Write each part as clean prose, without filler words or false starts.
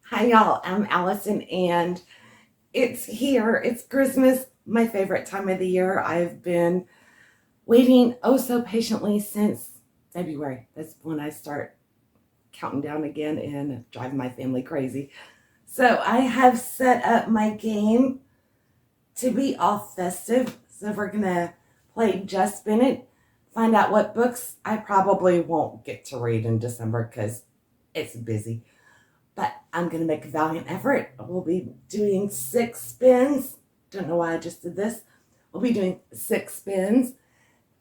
Hi, y'all. I'm Allison, and it's here. It's Christmas, my favorite time of the year. I've been waiting oh so patiently since February. That's when I start counting down again and driving my family crazy. So, I have set up my game to be all festive. So, we're going to play Just Spin It, find out what books I probably won't get to read in December because it's busy. But I'm going to make a valiant effort. We'll be doing 6 spins. Don't know why I just did this. We'll be doing 6 spins.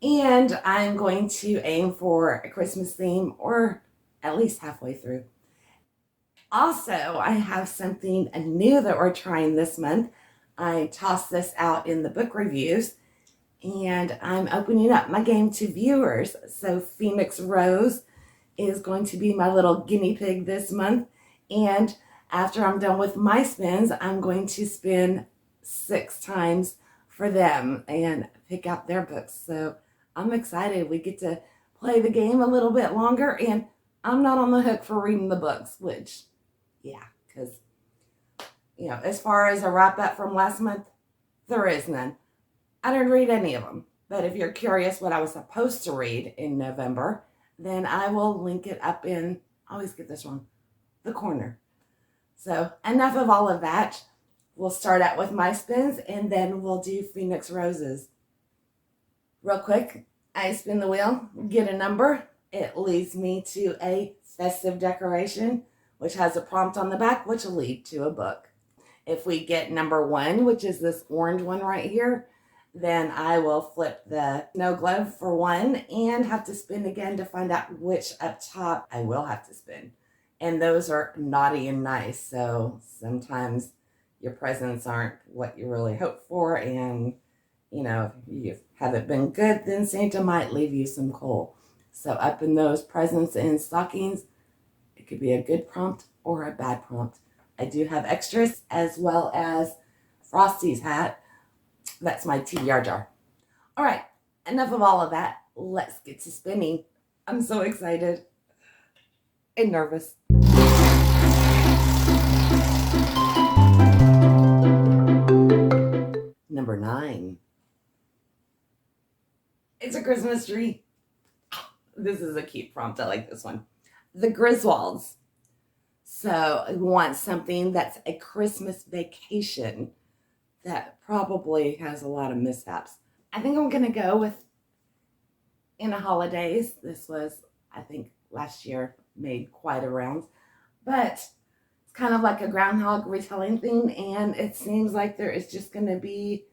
And I'm going to aim for a Christmas theme or at least halfway through. Also, I have something new that we're trying this month. I tossed this out in the book reviews. And I'm opening up my game to viewers. So Phenexrose is going to be my little guinea pig this month. And after I'm done with my spins, I'm going to spin 6 times for them and pick out their books. So I'm excited. We get to play the game a little bit longer, and I'm not on the hook for reading the books, which, yeah, because, as far as a wrap up from last month, there is none. I didn't read any of them. But if you're curious what I was supposed to read in November, then I will link it up in, I always get this wrong, the corner. So enough of all of that. We'll start out with my spins and then we'll do Phenexrose's. Real quick, I spin the wheel, get a number. It leads me to a festive decoration, which has a prompt on the back, which will lead to a book. If we get number 1, which is this orange one right here, then I will flip the snow globe for 1 and have to spin again to find out which up top I will have to spin. And those are naughty and nice. So sometimes your presents aren't what you really hope for. And, if you haven't been good, then Santa might leave you some coal. So up in those presents and stockings, it could be a good prompt or a bad prompt. I do have extras as well as Frosty's hat. That's my TBR jar. All right, enough of all of that. Let's get to spinning. I'm so excited and nervous. Number 9. It's a Christmas tree. This is a cute prompt. I like this one. The Griswolds. So I want something that's a Christmas vacation that probably has a lot of mishaps. I think I'm going to go with In a Holidays. This was, I think, last year made quite a round. But it's kind of like a groundhog retelling thing, and it seems like there is just going to be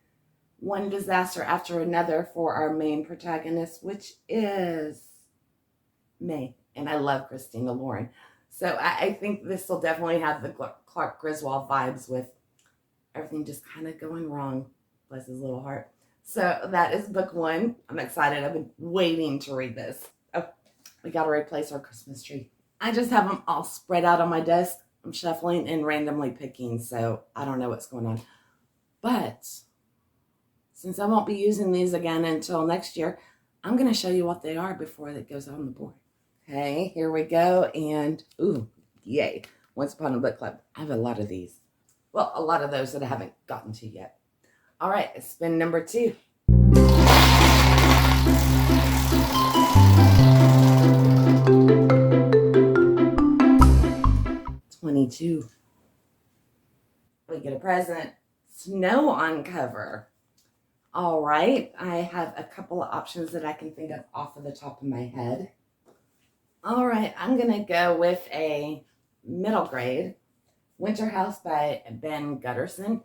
one disaster after another for our main protagonist, which is May. And I love Christina Lauren. So I think this will definitely have the Clark Griswold vibes with everything just kind of going wrong. Bless his little heart. So that is book 1. I'm excited. I've been waiting to read this. Oh, we got to replace our Christmas tree. I just have them all spread out on my desk. I'm shuffling and randomly picking, so I don't know what's going on. But since I won't be using these again until next year, I'm going to show you what they are before it goes on the board. Okay, here we go. And, ooh, yay. Once Upon a Book Club. I have a lot of these. Well, a lot of those that I haven't gotten to yet. All right, spin number 2. $22. We get a present. Snow on cover. All right, I have a couple of options that I can think of off of the top of my head. All right, I'm going to go with a middle grade, Winter House by Ben Gutterson.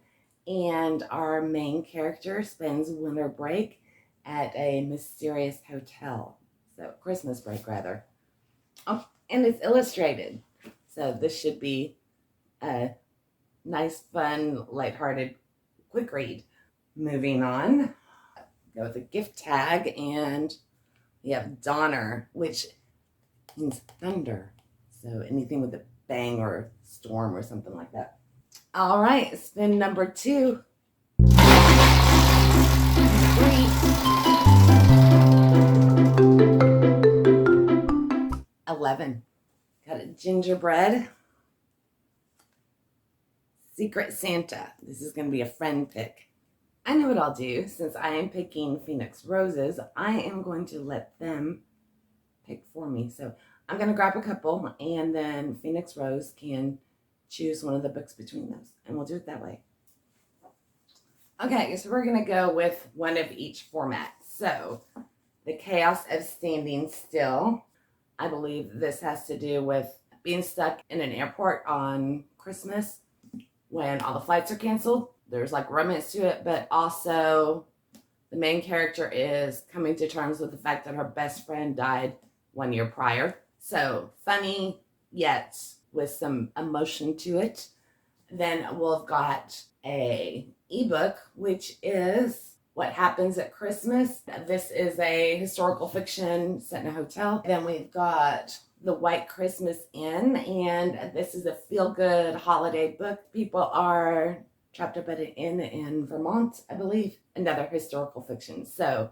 And our main character spends winter break at a mysterious hotel. So Christmas break, rather. Oh, and it's illustrated. So this should be a nice, fun, lighthearted, quick read. Moving on, go with a gift tag, and we have Donner, which means thunder. So anything with a bang or storm or something like that. All right, spin number 2. 3. $11. Got a gingerbread. Secret Santa. This is going to be a friend pick. I know what I'll do. Since I am picking Phenexroses, I am going to let them pick for me. So I'm going to grab a couple, and then Phenexrose can choose one of the books between those, and we'll do it that way. Okay, so we're going to go with one of each format. So The Chaos of Standing Still. I believe this has to do with being stuck in an airport on Christmas when all the flights are canceled. There's like romance to it, but also the main character is coming to terms with the fact that her best friend died 1 year prior. So funny, yet with some emotion to it. Then we'll have got a ebook, which is What Happens at Christmas. This is a historical fiction set in a hotel. Then we've got The White Christmas Inn, and this is a feel-good holiday book. People are trapped up at an inn in Vermont, I believe. Another historical fiction. So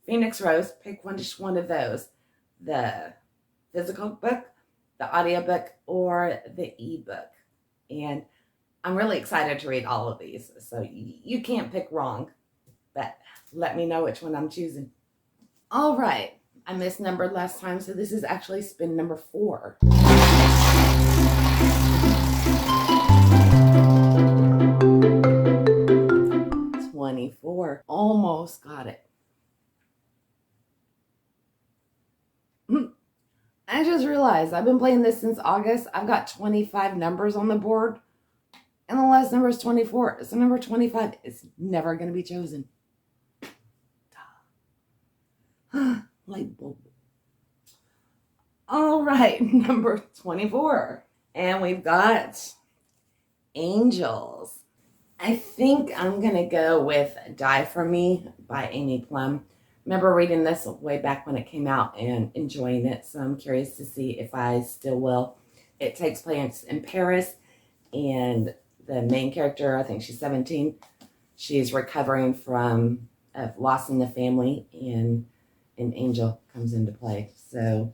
Phenexrose, pick one of those. The physical book, the audiobook, or the ebook. And I'm really excited to read all of these. So you can't pick wrong, but let me know which one I'm choosing. All right. I misnumbered last time, so this is actually spin number 4. $24. Almost got it. I just realized I've been playing this since August. I've got 25 numbers on the board, and the last number is 24. So number 25 is never going to be chosen. Light bulb. All right, number 24. And we've got Angels. I think I'm going to go with Die For Me by Amy Plum. Remember reading this way back when it came out and enjoying it, so I'm curious to see if I still will. It takes place in Paris, and the main character, I think she's 17, she's recovering from a loss in the family, and an angel comes into play. So,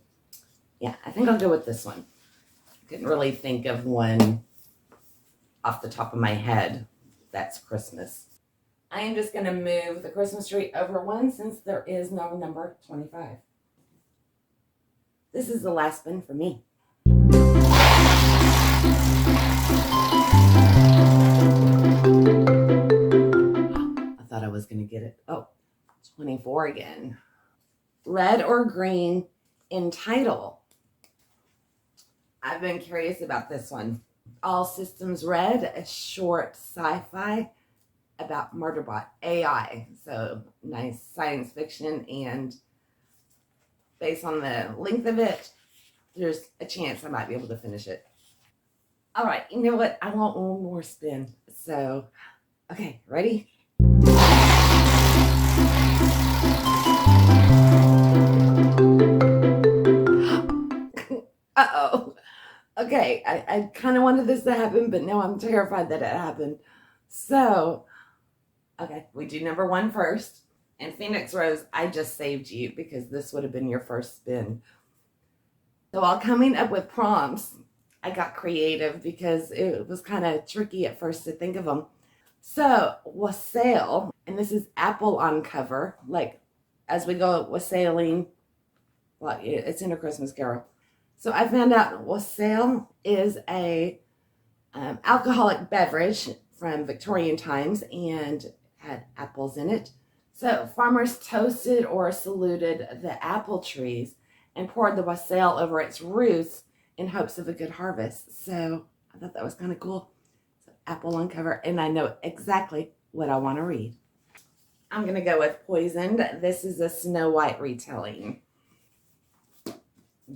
yeah, I think I'll go with this one. Couldn't really think of one off the top of my head that's Christmas. I am just going to move the Christmas tree over one since there is no number 25. This is the last spin for me. I thought I was going to get it. Oh, 24 again. Red or green in title. I've been curious about this one. All Systems Red, a short sci-fi about Murderbot AI. So nice science fiction, and based on the length of it, there's a chance I might be able to finish it. All right, you know what? I want one more spin. So, okay, ready? Uh-oh. Okay, I kind of wanted this to happen, but now I'm terrified that it happened. So, okay, we do number 1 first. And Phenexrose, I just saved you because this would have been your first spin. So while coming up with prompts, I got creative because it was kind of tricky at first to think of them. So, wassail, and this is apple on cover, like as we go wassailing, well, it's in A Christmas Carol. So I found out wassail is a alcoholic beverage from Victorian times and had apples in it. So farmers toasted or saluted the apple trees and poured the wassail over its roots in hopes of a good harvest. So I thought that was kind of cool. So apple on cover, and I know exactly what I want to read. I'm going to go with Poisoned. This is a Snow White retelling.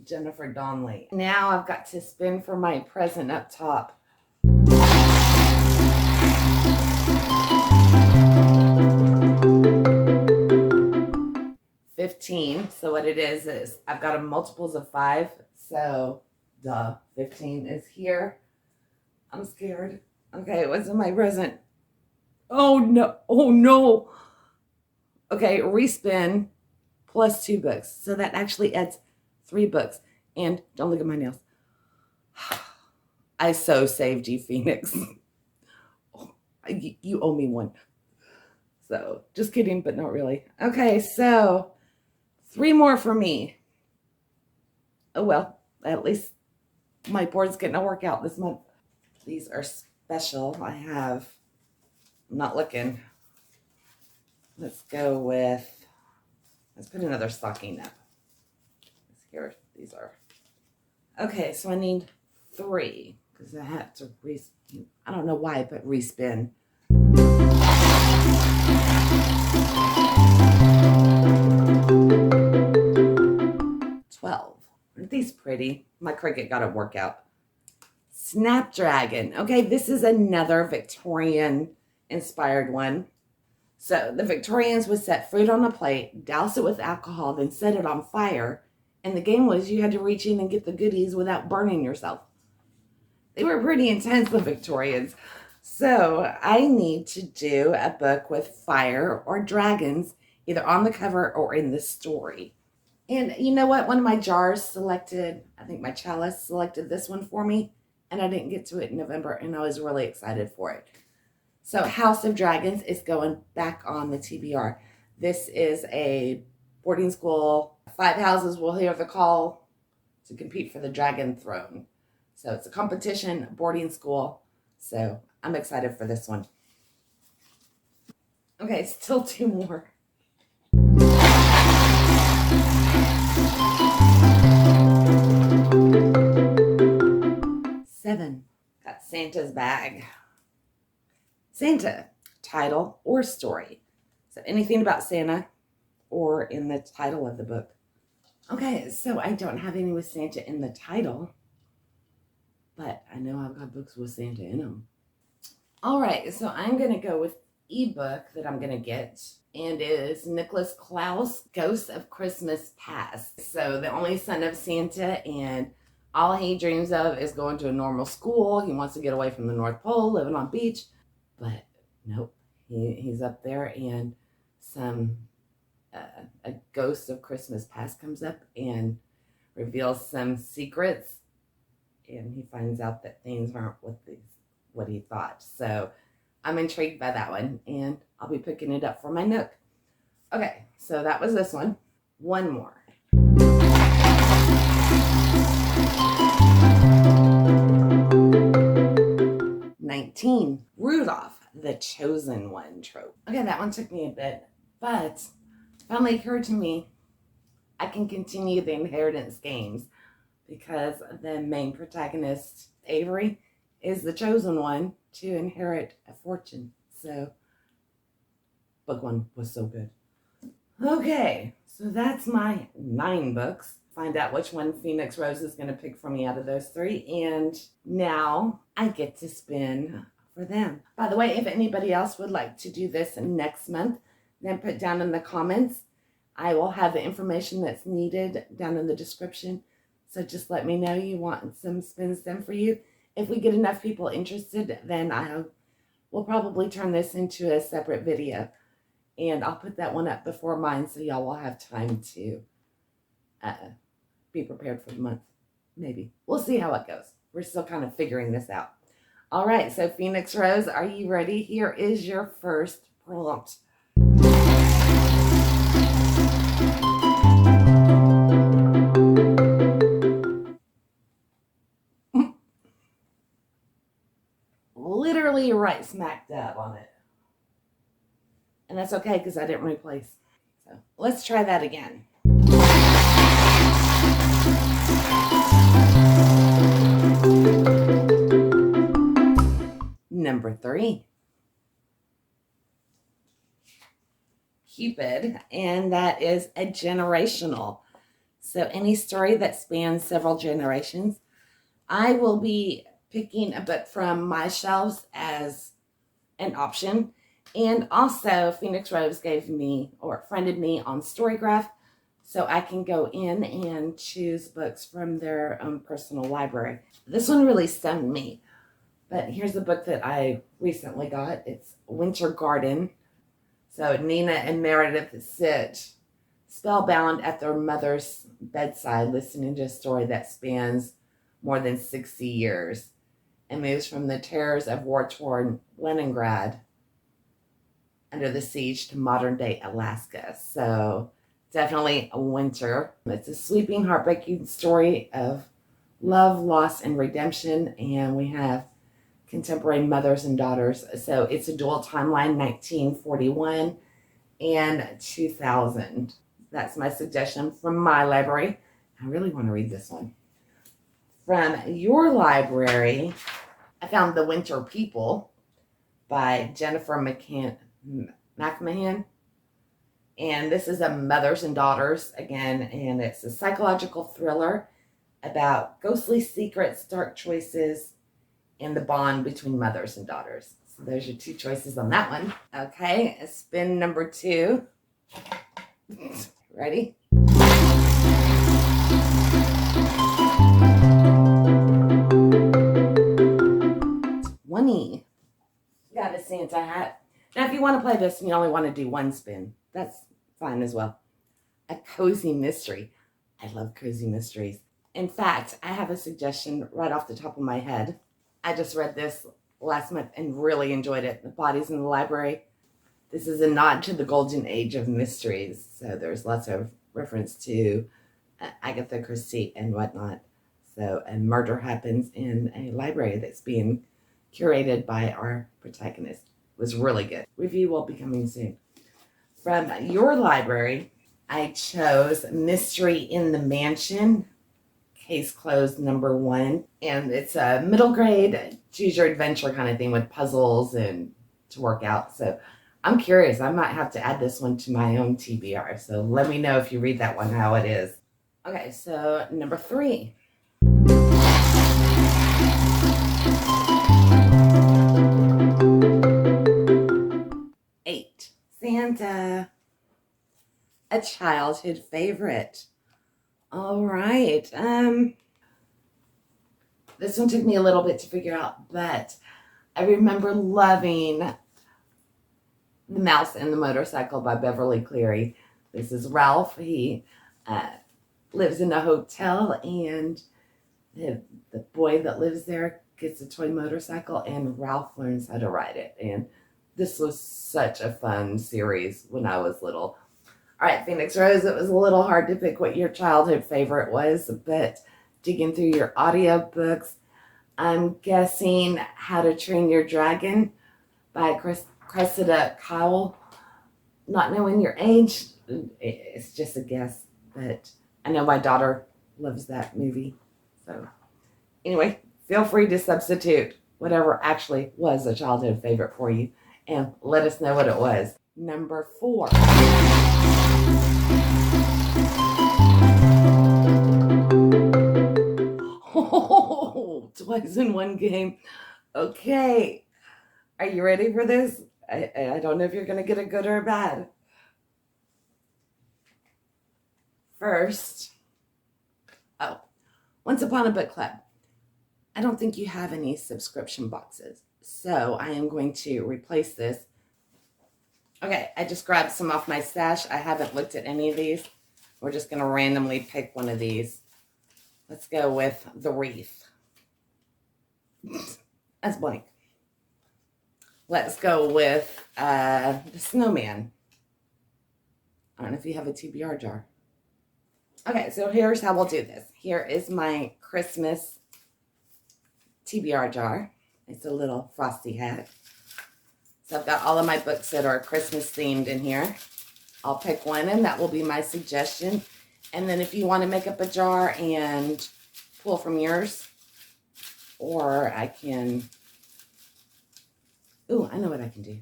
Jennifer Donnelly. Now I've got to spin for my present up top. $15. So what it is I've got a multiples of 5. So, 15 is here. I'm scared. Okay, what's in my present? Oh no! Oh no! Okay, respin plus 2 books. So that actually adds 3 books. And don't look at my nails. I so saved you, Phoenix. You owe me one. So just kidding, but not really. Okay, so 3 more for me. Oh well, at least my board's getting a workout this month. These are special. I'm not looking. Let's put another stocking up. Here, these are. Okay, so I need 3 because I had to I don't know why, but respin. 12. Aren't these pretty? My Cricut got a workout. Snapdragon. Okay, this is another Victorian inspired one. So the Victorians would set fruit on a plate, douse it with alcohol, then set it on fire. And the game was you had to reach in and get the goodies without burning yourself. They were pretty intense, the Victorians. So I need to do a book with fire or dragons, either on the cover or in the story. And you know what? One of my jars selected, I think my chalice selected this one for me, and I didn't get to it in November, and I was really excited for it. So House of Dragons is going back on the TBR. This is a boarding school. 5 houses will hear the call to compete for the dragon throne. So it's a competition boarding school. So I'm excited for this one. Okay, still 2 more. 7. Got Santa's bag. Santa, title or story. So anything about Santa or in the title of the book. Okay, so I don't have any with Santa in the title, but I know I've got books with Santa in them. All right, so I'm going to go with ebook that I'm going to get, and it is Nicholas Klaus, Ghosts of Christmas Past. So the only son of Santa, and all he dreams of is going to a normal school. He wants to get away from the North Pole, living on beach, but nope, he's up there, and a ghost of Christmas past comes up and reveals some secrets, and he finds out that things aren't what he thought. So I'm intrigued by that one, and I'll be picking it up for my Nook. Okay, so that was this one. 1 more. 19. Rudolph, the Chosen One trope. Okay, that one took me a bit, but finally occurred to me I can continue the inheritance games because the main protagonist, Avery, is the chosen one to inherit a fortune. So, book 1 was so good. Okay, so that's my 9 books. Find out which one Phenexrose is going to pick for me out of those 3. And now I get to spin for them. By the way, if anybody else would like to do this next month, then put down in the comments. I will have the information that's needed down in the description. So just let me know you want some spins done for you. If we get enough people interested, then we'll probably turn this into a separate video. And I'll put that one up before mine so y'all will have time to be prepared for the month. Maybe. We'll see how it goes. We're still kind of figuring this out. All right, so Phenexrose, are you ready? Here is your first prompt. Literally right smack dab on it. And that's okay because I didn't replace. So let's try that again. Number 3. Cupid, and that is a generational. So any story that spans several generations. I will be picking a book from my shelves as an option. And also Phenexrose gave me or friended me on Storygraph, so I can go in and choose books from their own personal library. This one really stunned me, but here's the book that I recently got. It's Winter Garden. So Nina and Meredith sit spellbound at their mother's bedside, listening to a story that spans more than 60 years. and moves from the terrors of war-torn Leningrad under the siege to modern-day Alaska. So definitely a winter. It's a sweeping, heartbreaking story of love, loss, and redemption. And we have contemporary mothers and daughters. So it's a dual timeline, 1941 and 2000. That's my suggestion from my library. I really want to read this one. From your library, I found The Winter People by Jennifer McMahon. And this is a mothers and daughters again, and it's a psychological thriller about ghostly secrets, dark choices, and the bond between mothers and daughters. So there's your two choices on that one. Okay, spin number 2. Ready? $20. Got a Santa hat. Now, if you want to play this and you only want to do one spin, that's fine as well. A cozy mystery. I love cozy mysteries. In fact, I have a suggestion right off the top of my head. I just read this last month and really enjoyed it. The Bodies in the Library. This is a nod to the golden age of mysteries. So there's lots of reference to Agatha Christie and whatnot. So a murder happens in a library that's being curated by our protagonist. It was really good. Review will be coming soon. From your library, I chose Mystery in the Mansion, Case Closed number 1. And it's a middle grade, choose your adventure kind of thing with puzzles and to work out. So I'm curious. I might have to add this one to my own TBR. So let me know if you read that one, how it is. Okay, so number 3. Santa, a childhood favorite. All right. This one took me a little bit to figure out, but I remember loving The Mouse and the Motorcycle by Beverly Cleary. This is Ralph. He lives in a hotel, and the boy that lives there gets a toy motorcycle, and Ralph learns how to ride it. And this was such a fun series when I was little. All right, Phenexrose, it was a little hard to pick what your childhood favorite was, but digging through your audiobooks, I'm guessing How to Train Your Dragon by Cressida Cowell. Not knowing your age, it's just a guess, but I know my daughter loves that movie. So anyway, feel free to substitute whatever actually was a childhood favorite for you and let us know what it was. Number 4. Oh, twice in one game. Okay. Are you ready for this? I don't know if you're going to get a good or a bad. First, Once Upon a Book Club. I don't think you have any subscription boxes, so I am going to replace this. Okay, I just grabbed some off my stash. I haven't looked at any of these. We're just going to randomly pick one of these. Let's go with The Wreath. That's blank. Let's go with The Snowman. I don't know if you have a TBR jar. Okay, so here's how we'll do this. Here is my Christmas TBR jar. It's a little frosty hat. So I've got all of my books that are Christmas themed in here. I'll pick one and that will be my suggestion. And then if you want to make up a jar and pull from yours, or I can, I know what I can do.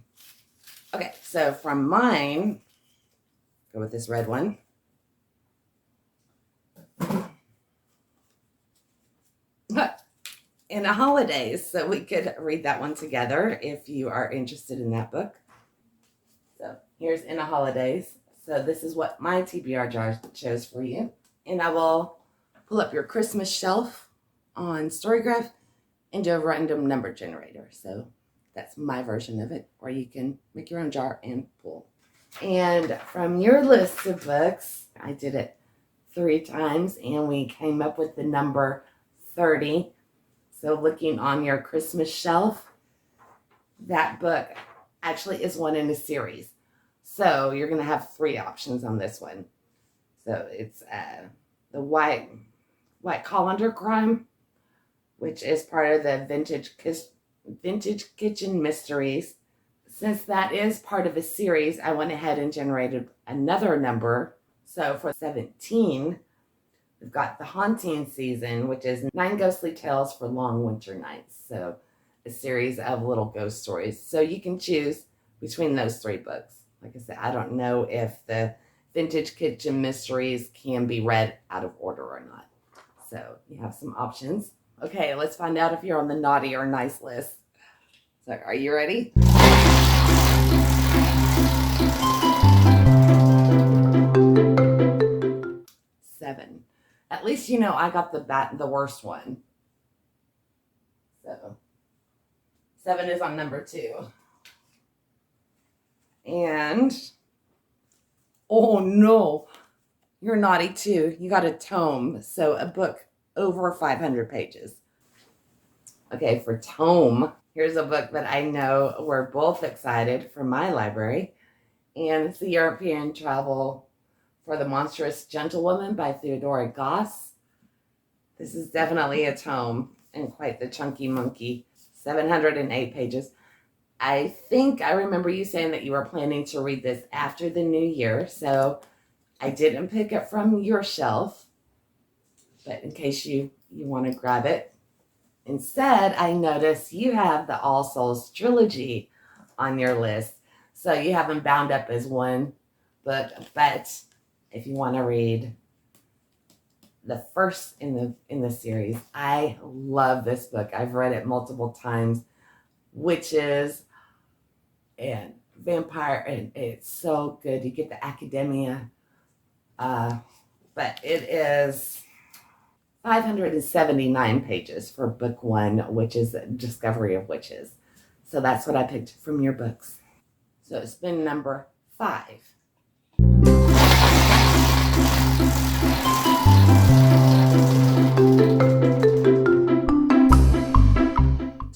Okay, so from mine, go with this red one. In the holidays, so we could read that one together if you are interested in that book. So here's In the Holidays. So this is what my TBR jar chose for you. And I will pull up your Christmas shelf on Storygraph and do a random number generator. So that's my version of it, or you can make your own jar and pull. And from your list of books, I did it 3 times and we came up with the number 30. So looking on your Christmas shelf, that book actually is one in a series. So you're going to have 3 options on this one. So it's the White Colander Crime, which is part of the Vintage Kitchen Mysteries. Since that is part of a series, I went ahead and generated another number. So for 17, we've got the Haunting Season, which is 9 Ghostly Tales for Long Winter Nights. So a series of little ghost stories. So you can choose between those 3 books. Like I said, I don't know if the Vintage Kitchen Mysteries can be read out of order or not. So you have some options. Okay, let's find out if you're on the naughty or nice list. So are you ready? Seven. At least you know I got the worst one. So 7 is on number 2. And oh no, you're naughty too. You got a tome, so a book over 500 pages. Okay, for tome, here's a book that I know we're both excited from my library, and it's The European Travel for the Monstrous Gentlewoman by Theodora Goss. This is definitely a tome and quite the chunky monkey. 708 pages. I think I remember you saying that you were planning to read this after the new year, so I didn't pick it from your shelf, but in case you want to grab it. Instead, I noticed you have the All Souls trilogy on your list, so you have them bound up as one book, but if you want to read the first in the series, I love this book. I've read it multiple times. Witches and vampire, and it's so good. You get the academia, but it is 579 pages for book 1, which is Discovery of Witches. So that's what I picked from your books. So it's been number 5.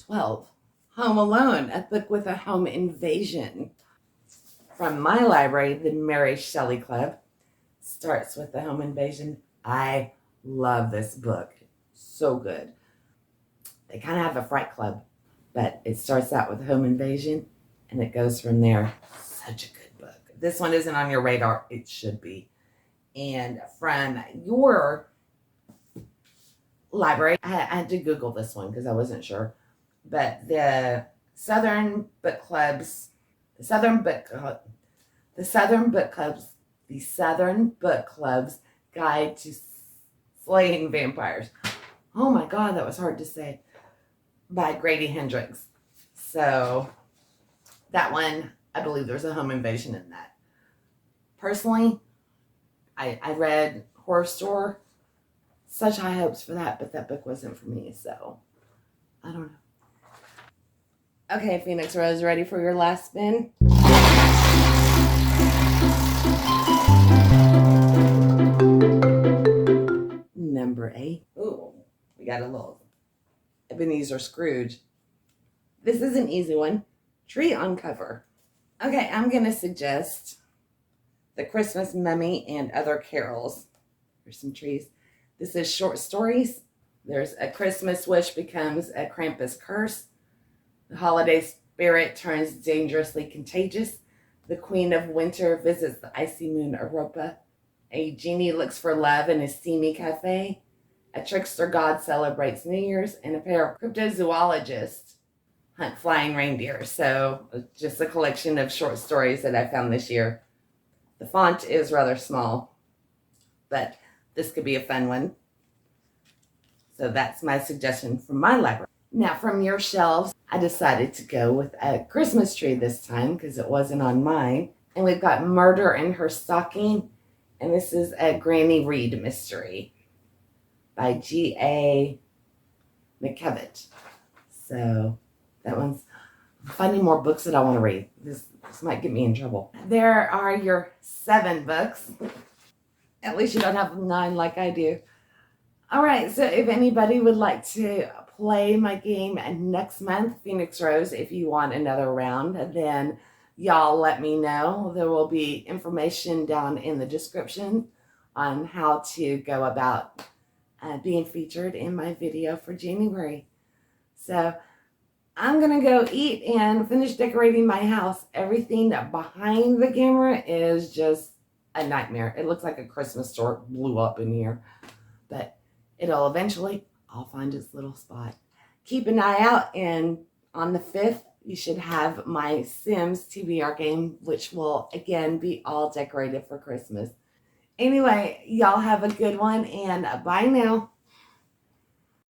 12. Home Alone, a book with a home invasion. From my library, the Mary Shelley Club starts with the home invasion. I love this book. So good. They kind of have a Fright Club, but it starts out with home invasion and it goes from there. Such a good book. This one isn't on your radar. It should be. And from your library, I had to Google this one because I wasn't sure. But the Southern Book Club's Guide to Slaying Vampires. Oh my God, that was hard to say. By Grady Hendrix. So that one, I believe there's a home invasion in that. Personally, I read Horror Store. Such high hopes for that, but that book wasn't for me, so I don't know. Okay, Phenexrose, ready for your last spin? Number 8. Ooh, we got a little Ebenezer Scrooge. This is an easy one. Tree on cover. Okay, I'm going to suggest The Christmas Mummy and Other Carols. There's some trees. This is short stories. There's A Christmas Wish Becomes a Krampus Curse. The holiday spirit turns dangerously contagious. The Queen of Winter visits the icy moon Europa. A genie looks for love in a steamy cafe. A trickster god celebrates New Year's. And a pair of cryptozoologists hunt flying reindeer. So just a collection of short stories that I found this year. The font is rather small, but this could be a fun one. So that's my suggestion from my library. Now from your shelves, I decided to go with a Christmas tree this time because it wasn't on mine. And we've got Murder in Her Stocking. And this is a Granny Reed mystery by G.A. McKevitt. So that one's, I'm finding more books that I want to read. This might get me in trouble. There are your 7 books. At least you don't have 9 like I do. All right, so if anybody would like to play my game next month, Phenexrose, if you want another round, then y'all let me know. There will be information down in the description on how to go about being featured in my video for January. So I'm going to go eat and finish decorating my house. Everything behind the camera is just a nightmare. It looks like a Christmas store blew up in here. But it'll eventually all find its little spot. Keep an eye out, and on the 5th, you should have my Sims TBR game, which will, again, be all decorated for Christmas. Anyway, y'all have a good one, and bye now.